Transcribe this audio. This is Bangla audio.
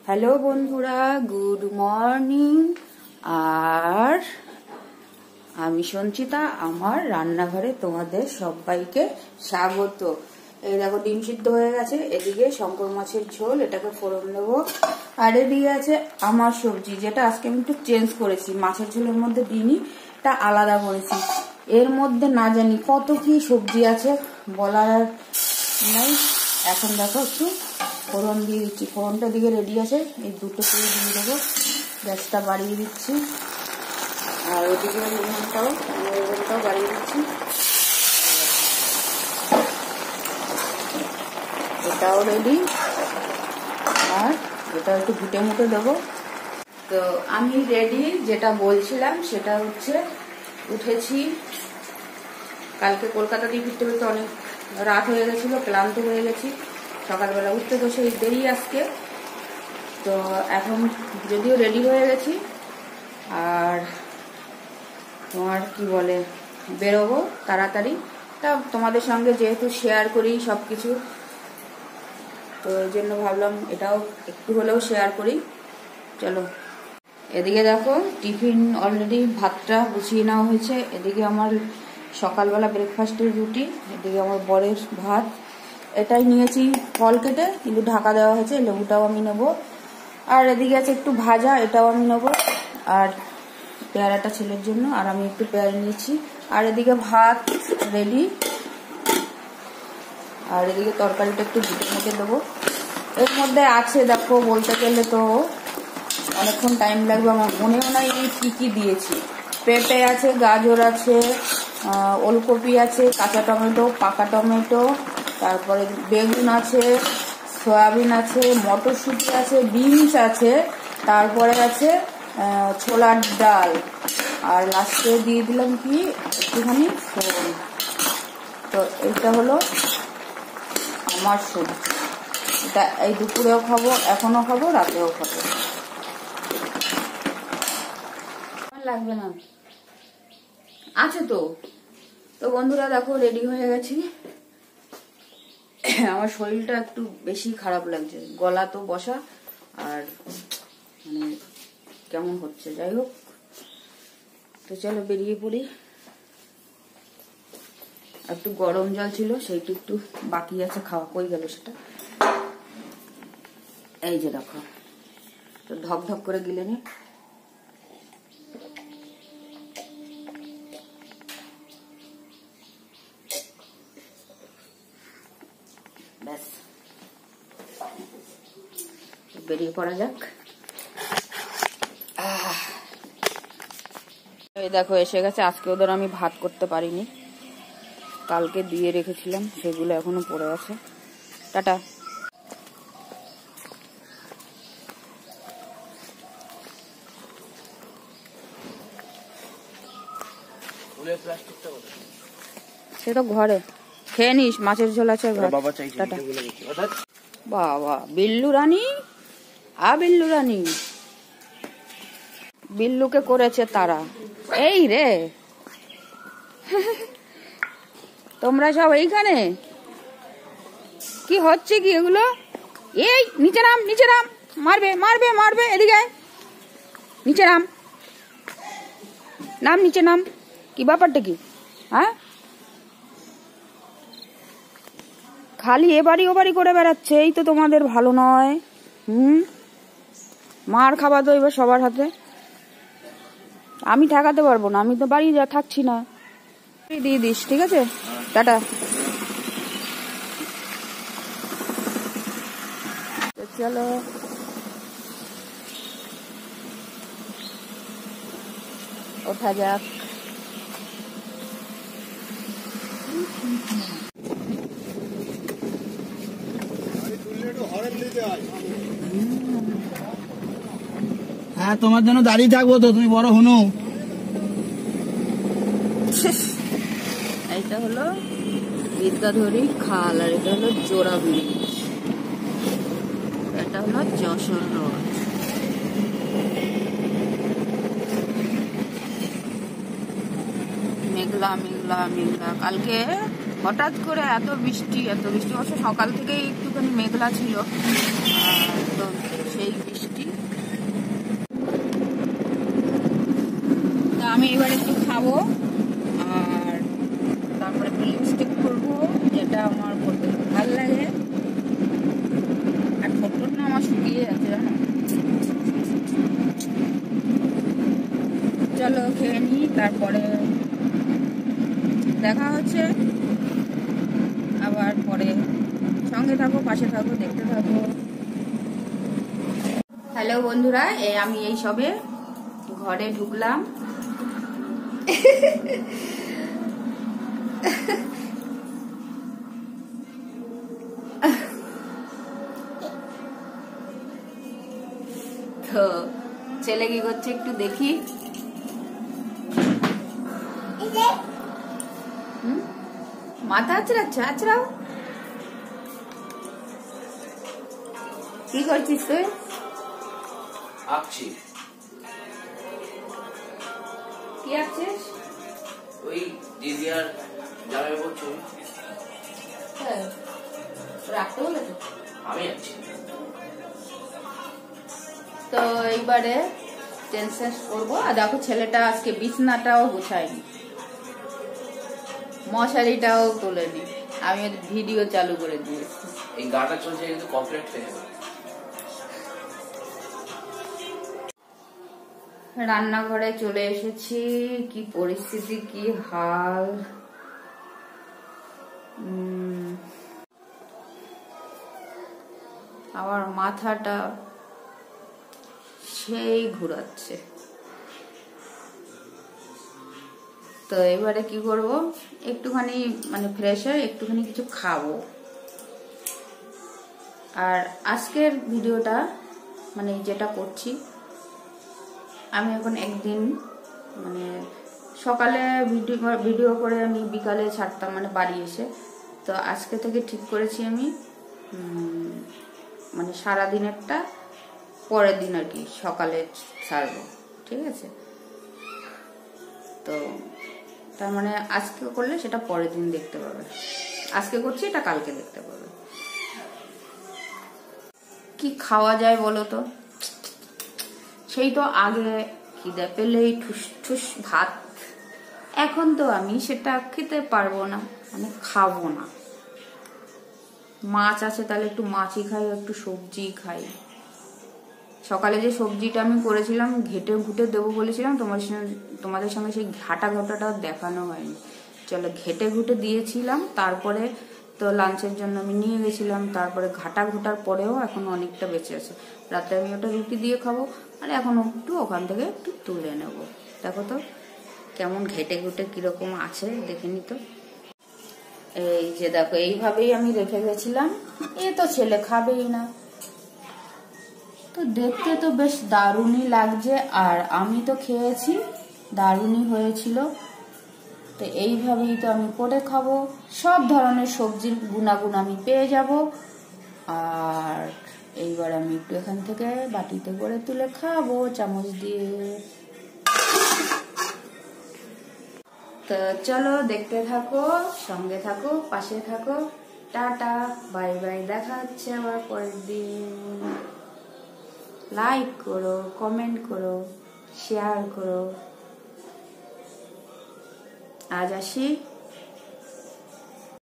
হ্যালো বন্ধুরা, গুড মর্নিং। আর আমি সঞ্চিতা, আমার রান্নাঘরে তোমাদের সবাইকে স্বাগত। এই দেখো ডিম সিদ্ধ হয়ে গেছে, এদিকে শঙ্কর মাছের ঝোল, এটাকে ফোড়ন দেবো। আর এদিকে আছে আমার সবজি, যেটা আজকে আমি একটু চেঞ্জ করেছি, মাছের ঝোলের মধ্যে দিইনি, এটা আলাদা করেছি। এর মধ্যে না জানি কত কি সবজি আছে, বলার নেই। এখন দেখো একটু ফোড়ন দিয়ে দিচ্ছি, ফোড়নটা দিকে রেডি আছে, এই দুটো করে দিয়ে দেবো। গ্যাসটা বাড়িয়ে দিচ্ছি, আর ওদিকে লবণটাও বাড়িয়ে দিচ্ছি। এটাও রেডি, আর এটা একটু ঘুটে মুটে দেবো। তো আমি রেডি, যেটা বলছিলাম সেটা হচ্ছে উঠেছি কালকে কলকাতা দিয়ে ফিরতে ফিরতে অনেক রাত হয়ে গেছিলো, ক্লান্ত হয়ে গেছি। সকালবেলা উঠতে তো সেই দেরি আজকে। তো এখন যদিও রেডি হয়ে গেছি, আর তোমার কি বলে বেরোবো তাড়াতাড়ি। তা তোমাদের সঙ্গে যেহেতু শেয়ার করি সব কিছু, তো এই জন্য ভাবলাম এটাও একটু হলেও শেয়ার করি। চলো, এদিকে দেখো টিফিন অলরেডি ভাতটা গুছিয়ে নেওয়া হয়েছে। এদিকে আমার সকালবেলা ব্রেকফাস্টের রুটি, এদিকে আমার বরের ভাত। এটাই নিয়েছি ফল কেটে, কিন্তু ঢাকা দেওয়া হয়েছে, লেবুটাও আমি নেবো। আর এদিকে আছে একটু ভাজা, এটাও আমি নেবো। আর পেয়ারাটা ছেলের জন্য, আর আমি একটু পেয়ারা নিয়েছি। আর এদিকে ভাত রেডি, আর এদিকে তরকারিটা একটু ঘুটে মুটে দেবো। এর মধ্যে আছে দেখো, বলতে গেলে তো অনেকক্ষণ টাইম লাগবে, আমার মনেও নাই আমি কী কী দিয়েছি। পেঁপে আছে, গাজর আছে, ওলকপি আছে, কাঁচা টমেটো, পাকা টমেটো, তারপরে বেগুন আছে, সয়াবিন আছে, মটরশুঁটি আছে, বিনস আছে, তারপরে আছে ছোলার ডাল, আর লাস্টে দিয়ে দিলাম কি একটুখানি ফোড়ন। তো এইটা হলো আমার সবজি। এটা এই দুপুরেও খাবো, এখনো খাবো, রাতেও খাবো, লাগবে না আছে তো। তো বন্ধুরা দেখো রেডি হয়ে গেছি। আমার শরীরটা একটু বেশি খারাপ লাগছে, গলা তো বসা, আর মানে কেমন হচ্ছে, যাই হোক। তো চলো বেরিয়ে পড়ি। একটু গরম জল ছিল, সেইটা একটু বাকি আছে খাওয়া, কই গেল সেটা, এই যে দেখো। তো ধক ধক করে গিলে নি। ব্যাস, বেরিয়ে পড়া যাক। এই দেখো এসে গেছে। আজকে ওদের আমি ভাত করতে পারিনি, কালকে দিয়ে রেখেছিলাম, সেগুলো এখনো পড়ে আছে। টাটা। সে তো ঘরে খেয়ে নিস, মাছের ঝোল আছে। বাবা বিল্লু রানী, বিল্লু রানী, বিল্লুকে করেছে তারা। এই রে তোমরা সব এইখানে, কি হচ্ছে কি এগুলো? এই নিচে নাম, নিচে নাম, মারবে মারবে মারবে, এদিকে নিচে নাম, নাম নিচে নাম। কি ব্যাপারটা কি? হ্যাঁ, খালি এবারই ওবারই করে বেড়াচ্ছে, এই তো তোমাদের ভালো নয়। মার খাবা তো এবার সবার হাতে। আমি ঠেকাতে পারবো না, আমি তো বাড়ি থাকছি না। দিয়ে দিস, ঠিক আছে, টাটা। চলো ওঠা যাক। হ্যাঁ, তোমার জন্য দাঁড়িয়ে থাকবো তো, তুমি বড় হুনু। এইটা হলো বিদ্যাধরী খাল, আর এটা হলো জোড়া ব্রিজ, এটা হলো যশোর রোড। মেঘলা মেঘলা মেঘলা, কালকে হঠাৎ করে এত বৃষ্টি, এত বৃষ্টি। অবশ্য সকাল থেকেই একটুখানি মেঘলা ছিল, তো সেই বৃষ্টি তারপরে দেখা হচ্ছে আবার পরে। সঙ্গে থাকো, পাশে থাকো, দেখতে থাকো। হ্যালো বন্ধুরা, আমি এই সবে ঘরে ঢুকলাম। তো ছেলে কি করছে একটু দেখি। মাথা আছড়াও। কি করছিস তুই? আঁকছি। কি আঁকছিস? ওই দিদি আর জামাই বলছো রাখতে বলেছে? আমি আঁকছি। তো এইবারে টেনশন করবো। আর দেখো ছেলেটা আজকে বিছনাটাও গুছায়নি, মশারিটাও তোলেনি। আমি ভিডিও চালু করে দিয়েছি। এই গানটা চলছে কিন্তু কমপ্লিট হয়ে যাবে। রান্নাঘরে চলে এসেছি। কি পরিস্থিতি, কি হাল। আমার মাথাটা সেই ঘুরাচ্ছে। তো এবারে কি করব, একটুখানি মানে ফ্রেশ হয়ে একটুখানি কিছু খাবো। আর আজকের ভিডিওটা মানে যেটা করছি, আমি এখন একদিন মানে সকালে ভিডিও করে আমি বিকালে ছাড়তাম মানে বাড়ি এসে। তো আজকে থেকে ঠিক করেছি আমি মানে সারাদিনেরটা পরের দিন আর কি সকালে ছাড়বো, ঠিক আছে? তো তার মানে আজকে করলে সেটা পরের দিন দেখতে পাবে, আজকে করছি এটা কালকে দেখতে পাবে। কি খাওয়া যায় বলো তো? সেই তো আগে খিদে পেলেই ঠুস ঠুস ভাত। এখন তো আমি সেটা খেতে পারবো না, মানে খাবো না। মাছ আছে তাহলে একটু মাছই খাই, একটু সবজি খাই। সকালে যে সবজিটা আমি করেছিলাম ঘেটে ঘুটে দেবো বলেছিলাম তোমাদের সঙ্গে, সেই ঘাটাটা দেখানো হয়নি। চলো, ঘেটে ঘুটে দিয়েছিলাম, তারপরে তো লাঞ্চের জন্য আমি নিয়ে গেছিলাম। তারপরে ঘাটা ঘোটার পরেও এখন অনেকটা বেঁচে আছে। রাতে আমি ওটা রুটি দিয়ে খাবো, আর এখন একটু ওখান থেকে একটু তুলে নেব। দেখো তো কেমন ঘেটে ঘুটে কিরকম আছে, দেখে নি তো। এই যে দেখো, এইভাবেই আমি রেখে গেছিলাম। এ তো ছেলে খাবেই না। তো দেখতে তো বেশ দারুণই লাগছে, আর আমি তো খেয়েছি, দারুণই হয়েছিল। তো এইভাবেই তো আমি করে খাবো। সব ধরনের সবজির গুণাগুণ আমি পেয়ে যাব। আর এইবার আমি একটু এখান থেকে বাটিতে করে তুলে খাবো চামচ দিয়ে। তো চলো, দেখতে থাকো, সঙ্গে থাকো, পাশে থাকো। টাটা, বাই বাই, দেখা হচ্ছে আবার পরের দিন। লাইক করো, কমেন্ট করো, শেয়ার করো। আজ আসি।